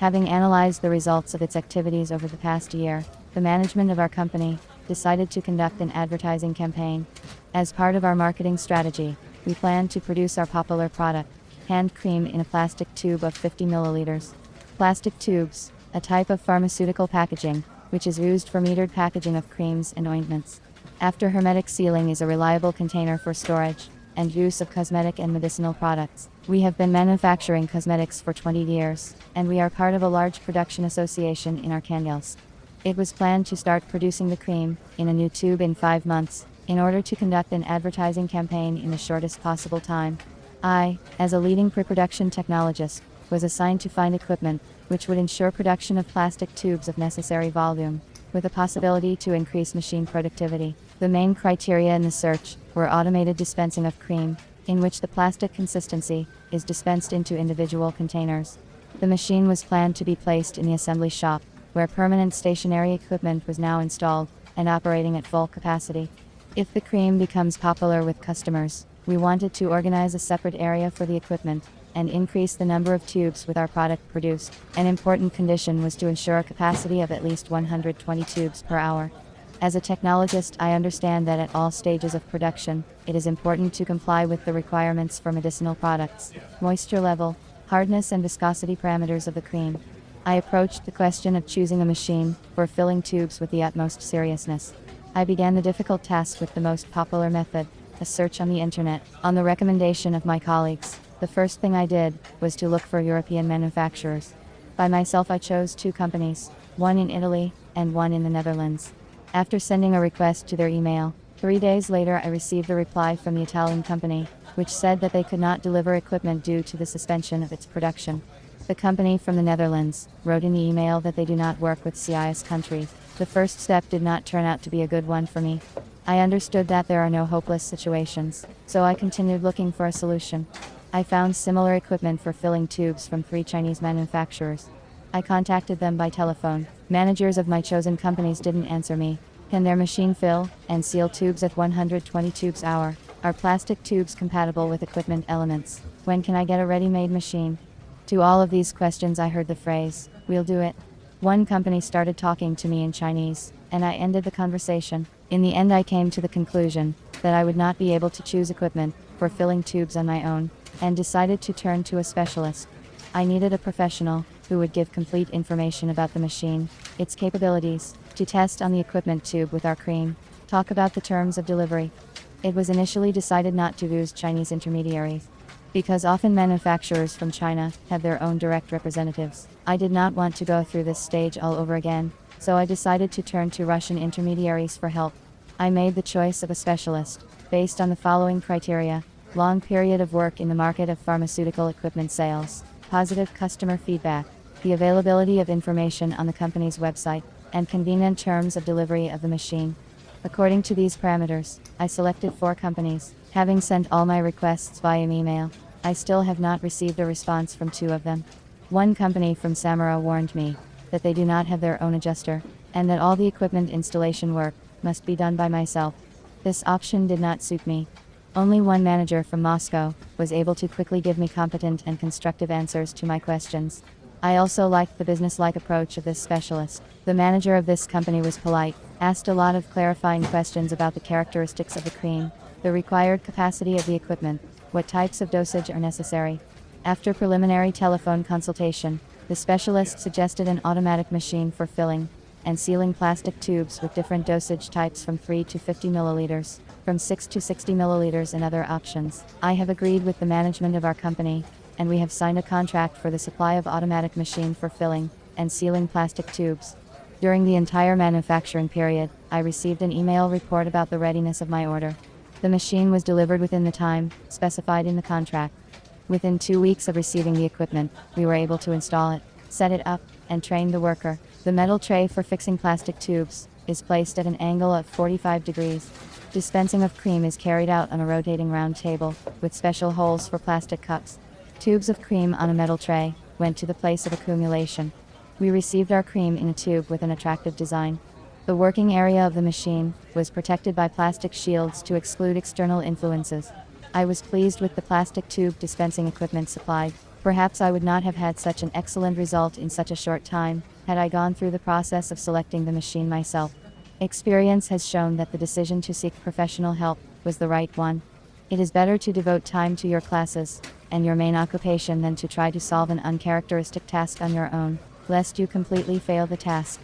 Having analyzed the results of its activities over the past year, the management of our company decided to conduct an advertising campaign. As part of our marketing strategy, we plan to produce our popular product, hand cream in a plastic tube of 50 milliliters. Plastic tubes, a type of pharmaceutical packaging, which is used for metered packaging of creams and ointments. After hermetic sealing is a reliable container for storage and use of cosmetic and medicinal products. We have been manufacturing cosmetics for 20 years, and we are part of a large production association in Arkhangelsk. It was planned to start producing the cream in a new tube in 5 months, in order to conduct an advertising campaign in the shortest possible time. I, as a leading pre-production technologist, was assigned to find equipment which would ensure production of plastic tubes of necessary volume, with a possibility to increase machine productivity. The main criteria in the search were automated dispensing of cream, in which the plastic consistency is dispensed into individual containers. The machine was planned to be placed in the assembly shop, where permanent stationary equipment was now installed and operating at full capacity. If the cream becomes popular with customers, we wanted to organize a separate area for the equipment and increase the number of tubes with our product produced. An important condition was to ensure a capacity of at least 120 tubes per hour. As a technologist, I understand that at all stages of production, it is important to comply with the requirements for medicinal products, moisture level, hardness and viscosity parameters of the cream. I approached the question of choosing a machine for filling tubes with the utmost seriousness. I began the difficult task with the most popular method, a search on the internet. On the recommendation of my colleagues, the first thing I did was to look for European manufacturers. By myself I chose 2 companies, one in Italy and one in the Netherlands. After sending a request to their email, 3 days later I received a reply from the Italian company, which said that they could not deliver equipment due to the suspension of its production. The company from the Netherlands wrote in the email that they do not work with CIS countries. The first step did not turn out to be a good one for me. I understood that there are no hopeless situations, so I continued looking for a solution. I found similar equipment for filling tubes from 3 Chinese manufacturers. I contacted them by telephone. Managers of my chosen companies didn't answer me. Can their machine fill and seal tubes at 120 tubes hour? Are plastic tubes compatible with equipment elements? When can I get a ready-made machine? To all of these questions I heard the phrase, "We'll do it." One company started talking to me in Chinese, and I ended the conversation. In the end I came to the conclusion that I would not be able to choose equipment for filling tubes on my own, and decided to turn to a specialist. I needed a professional who would give complete information about the machine, its capabilities, to test on the equipment tube with our cream, talk about the terms of delivery. It was initially decided not to use Chinese intermediaries, because often manufacturers from China have their own direct representatives. I did not want to go through this stage all over again, so I decided to turn to Russian intermediaries for help. I made the choice of a specialist, based on the following criteria: long period of work in the market of pharmaceutical equipment sales, positive customer feedback, the availability of information on the company's website, and convenient terms of delivery of the machine. According to these parameters, I selected 4 companies. Having sent all my requests via email, I still have not received a response from 2 of them. One company from Samara warned me that they do not have their own adjuster, and that all the equipment installation work must be done by myself. This option did not suit me. Only one manager from Moscow was able to quickly give me competent and constructive answers to my questions. I also liked the business-like approach of this specialist. The manager of this company was polite, asked a lot of clarifying questions about the characteristics of the cream, the required capacity of the equipment, what types of dosage are necessary. After preliminary telephone consultation, the specialist suggested an automatic machine for filling and sealing plastic tubes with different dosage types from 3 to 50 milliliters, from 6 to 60 milliliters and other options. I have agreed with the management of our company, and we have signed a contract for the supply of automatic machine for filling and sealing plastic tubes. During the entire manufacturing period, I received an email report about the readiness of my order. The machine was delivered within the time specified in the contract. Within 2 weeks of receiving the equipment, we were able to install it, set it up, and train the worker. The metal tray for fixing plastic tubes is placed at an angle of 45 degrees. Dispensing of cream is carried out on a rotating round table, with special holes for plastic cups. Tubes of cream on a metal tray went to the place of accumulation. We received our cream in a tube with an attractive design. The working area of the machine was protected by plastic shields to exclude external influences. I was pleased with the plastic tube dispensing equipment supplied. Perhaps I would not have had such an excellent result in such a short time, had I gone through the process of selecting the machine myself. Experience has shown that the decision to seek professional help was the right one. It is better to devote time to your classes and your main occupation than to try to solve an uncharacteristic task on your own, lest you completely fail the task.